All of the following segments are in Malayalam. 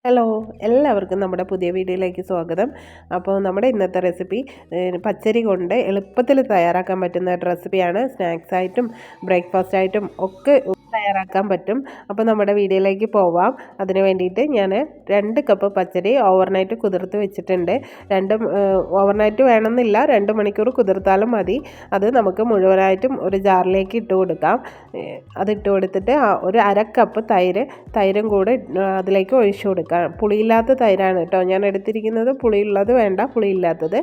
ഹലോ, എല്ലാവർക്കും നമ്മുടെ പുതിയ വീഡിയോയിലേക്ക് സ്വാഗതം. അപ്പോൾ നമ്മുടെ ഇന്നത്തെ റെസിപ്പി പച്ചരി കൊണ്ട് എളുപ്പത്തിൽ തയ്യാറാക്കാൻ പറ്റുന്ന റെസിപ്പിയാണ്. സ്നാക്സായിട്ടും ബ്രേക്ക്ഫാസ്റ്റായിട്ടും ഒക്കെ തയ്യാറാക്കാൻ പറ്റും. അപ്പോൾ നമ്മുടെ വീഡിയോയിലേക്ക് പോവാം. അതിന് വേണ്ടിയിട്ട് ഞാൻ 2 കപ്പ് പച്ചരി ഓവർനൈറ്റ് കുതിർത്ത് വെച്ചിട്ടുണ്ട്. ഓവർനൈറ്റ് വേണമെന്നില്ല, 2 മണിക്കൂർ കുതിർത്താലും മതി. അത് നമുക്ക് മുഴുവനായിട്ടും ഒരു ജാറിലേക്ക് ഇട്ട് കൊടുക്കാം. അതിട്ട് കൊടുത്തിട്ട് ഒരു 1/2 കപ്പ് തൈരും കൂടെ അതിലേക്ക് ഒഴിച്ചു കൊടുക്കാം. പുളിയില്ലാത്ത തൈരാണ് കേട്ടോ ഞാൻ എടുത്തിരിക്കുന്നത്. പുളിയുള്ളത് വേണ്ട, പുളിയില്ലാത്തത്.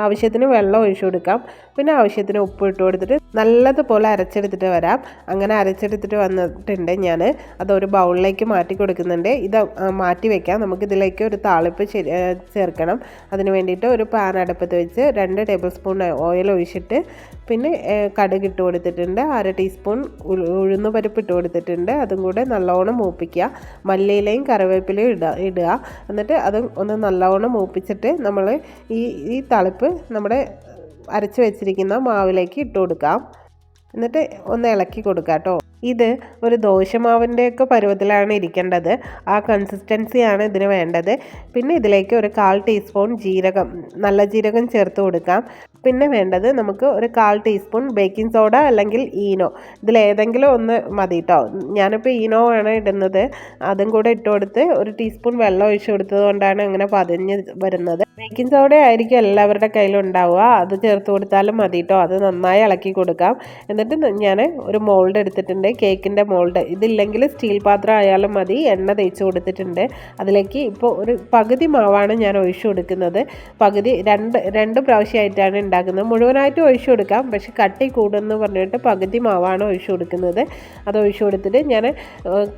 ആവശ്യത്തിന് വെള്ളം ഒഴിച്ചു കൊടുക്കാം. പിന്നെ ആവശ്യത്തിന് ഉപ്പ് ഇട്ട് കൊടുത്തിട്ട് നല്ലതുപോലെ അരച്ചെടുത്തിട്ട് വരാം. അങ്ങനെ അരച്ചെടുത്തിട്ട് വന്നിട്ടുണ്ട്. ഞാൻ അതൊരു ബൗളിലേക്ക് മാറ്റി കൊടുക്കുന്നുണ്ട്. ഇത് മാറ്റി വെക്കാം. നമുക്കിതിലേക്ക് ഒരു താളിപ്പ് ചേർക്കണം. അതിന് വേണ്ടിയിട്ട് ഒരു പാൻ അടുപ്പത്ത് വെച്ച് 2 ടേബിൾ സ്പൂൺ ഓയിൽ ഒഴിച്ചിട്ട് പിന്നെ കടുക് ഇട്ട് കൊടുത്തിട്ടുണ്ട്. 1/2 ടീസ്പൂൺ ഉഴുന്ന് പരിപ്പ് ഇട്ട് കൊടുത്തിട്ടുണ്ട്. അതും കൂടെ നല്ലോണം മൂപ്പിക്കുക. മല്ലിയിലയും കറിവേപ്പിലയും ഇടുക. എന്നിട്ട് അത് ഒന്ന് നല്ലോണം മൂപ്പിച്ചിട്ട് നമ്മൾ ഈ തളിപ്പ് നമ്മുടെ അരച്ച് വെച്ചിരിക്കുന്ന മാവിലേക്ക് ഇട്ട് കൊടുക്കാം. എന്നിട്ട് ഒന്ന് ഇളക്കി കൊടുക്കാം കേട്ടോ. ഇത് ഒരു ദോശമാവിൻ്റെയൊക്കെ പരുവത്തിലാണ് ഇരിക്കേണ്ടത്. ആ കൺസിസ്റ്റൻസിയാണ് ഇതിന് വേണ്ടത്. പിന്നെ ഇതിലേക്ക് ഒരു 1/4 ടീസ്പൂൺ നല്ല ജീരകം ചേർത്ത് കൊടുക്കാം. പിന്നെ വേണ്ടത് നമുക്ക് ഒരു 1/4 ടീസ്പൂൺ ബേക്കിംഗ് സോഡ അല്ലെങ്കിൽ ഈനോ, ഇതിലേതെങ്കിലും ഒന്ന് മതി കേട്ടോ. ഞാനിപ്പോൾ ഈനോ ആണ് ഇടുന്നത്. അതും കൂടെ ഇട്ട് കൊടുത്ത് ഒരു ടീസ്പൂൺ വെള്ളം ഒഴിച്ചു കൊടുത്തത് കൊണ്ടാണ് അങ്ങനെ പതഞ്ഞ് വരുന്നത്. ബേക്കിംഗ് സോഡ ആയിരിക്കും എല്ലാവരുടെ കയ്യിലും ഉണ്ടാവുക. അത് ചേർത്ത് കൊടുത്താലും മതി കേട്ടോ. അത് നന്നായി ഇളക്കി കൊടുക്കാം. എന്നിട്ട് ഞാൻ ഒരു മോൾഡ് എടുത്തിട്ടുണ്ട്, കേക്കിൻ്റെ മോൾഡ്. ഇതില്ലെങ്കിൽ സ്റ്റീൽ പാത്രം ആയാലും മതി. എണ്ണ തേച്ച് കൊടുത്തിട്ടുണ്ട്. അതിലേക്ക് ഇപ്പോൾ ഒരു പകുതി മാവാണ് ഞാൻ ഒഴിച്ചു കൊടുക്കുന്നത്. പകുതി രണ്ട് പ്രാവശ്യമായിട്ടാണ് ഉണ്ടാക്കുന്നത്. മുഴുവനായിട്ട് ഒഴിച്ചു കൊടുക്കാം, പക്ഷെ കട്ടി കൂടുമെന്ന് പറഞ്ഞിട്ട് പകുതി മാവാണ് ഒഴിച്ചു കൊടുക്കുന്നത്. അത് ഒഴിച്ചു കൊടുത്തിട്ട് ഞാൻ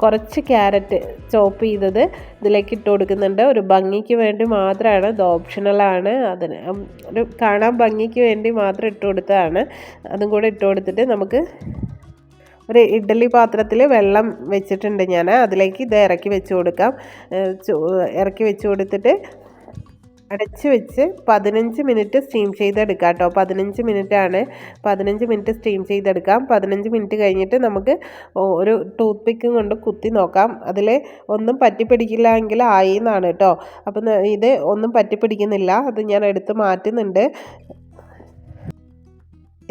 കുറച്ച് ക്യാരറ്റ് ചോപ്പ് ചെയ്തത് ഇതിലേക്ക് ഇട്ട് കൊടുക്കുന്നുണ്ട്. ഒരു ഭംഗിക്ക് വേണ്ടി മാത്രമാണ്, ഇത് ഓപ്ഷണലാണ്. അതിന് ഒരു കാണാൻ ഭംഗിക്ക് വേണ്ടി മാത്രം ഇട്ട് കൊടുത്തതാണ്. അതും കൂടെ ഇട്ട് കൊടുത്തിട്ട് നമുക്ക് ഒരു ഇഡ്ഡലി പാത്രത്തിൽ വെള്ളം വെച്ചിട്ടുണ്ട് ഞാൻ. അതിലേക്ക് ഇത് ഇറക്കി വെച്ച് കൊടുക്കാം. ഇറക്കി വെച്ച് കൊടുത്തിട്ട് അടച്ച് വെച്ച് 15 മിനിറ്റ് സ്റ്റീം ചെയ്തെടുക്കാം കേട്ടോ. 15 മിനിറ്റാണ്. 15 മിനിറ്റ് സ്റ്റീം ചെയ്തെടുക്കാം. 15 മിനിറ്റ് കഴിഞ്ഞിട്ട് നമുക്ക് ഒരു ടൂത്ത് പിക്കും കൊണ്ട് കുത്തി നോക്കാം. അതിൽ ഒന്നും പറ്റിപ്പിടിക്കില്ല എങ്കിൽ ആയി എന്നാണ് കേട്ടോ. അപ്പം ഇത് ഒന്നും പറ്റിപ്പിടിക്കുന്നില്ല. അത് ഞാൻ എടുത്ത് മാറ്റുന്നുണ്ട്.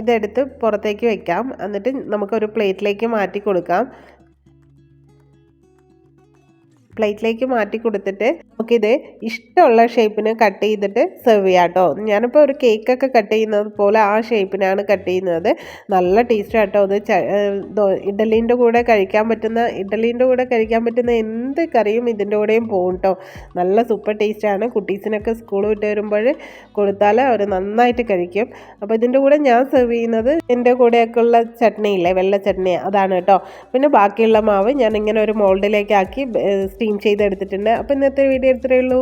ഇതെടുത്ത് പുറത്തേക്ക് വെക്കാം. എന്നിട്ട് നമുക്കൊരു പ്ലേറ്റിലേക്ക് മാറ്റി കൊടുക്കാം. പ്ലേറ്റിലേക്ക് മാറ്റി കൊടുത്തിട്ട് നമുക്കിത് ഇഷ്ടമുള്ള ഷേപ്പിന് കട്ട് ചെയ്തിട്ട് സെർവ് ചെയ്യാം കേട്ടോ. ഞാനിപ്പോൾ ഒരു കേക്കൊക്കെ കട്ട് ചെയ്യുന്നത് പോലെ ആ ഷേപ്പിനാണ് കട്ട് ചെയ്യുന്നത്. നല്ല ടേസ്റ്റ് കേട്ടോ. ഇത് ഇഡ്ഡലീൻ്റെ കൂടെ കഴിക്കാൻ പറ്റുന്ന എന്ത് കറിയും ഇതിൻ്റെ കൂടെയും പോകും കേട്ടോ. നല്ല സൂപ്പർ ടേസ്റ്റാണ്. കുട്ടീസിനൊക്കെ സ്കൂൾ വിട്ട് വരുമ്പോൾ കൊടുത്താൽ അവർ നന്നായിട്ട് കഴിക്കും. അപ്പോൾ ഇതിൻ്റെ കൂടെ ഞാൻ സെർവ് ചെയ്യുന്നത് എൻ്റെ കൂടെയൊക്കെ ഉള്ള ചട്നിയില്ലേ, വെള്ള ചട്നി, അതാണ് കേട്ടോ. പിന്നെ ബാക്കിയുള്ള മാവ് ഞാൻ ഇങ്ങനെ ഒരു മോൾഡിലേക്ക് ആക്കി സ്റ്റീം ചെയ്തെടുത്തിട്ടുണ്ട്. അപ്പോൾ ഇന്നത്തെ വീഡിയോ ഇത്രയേ ഉള്ളൂ.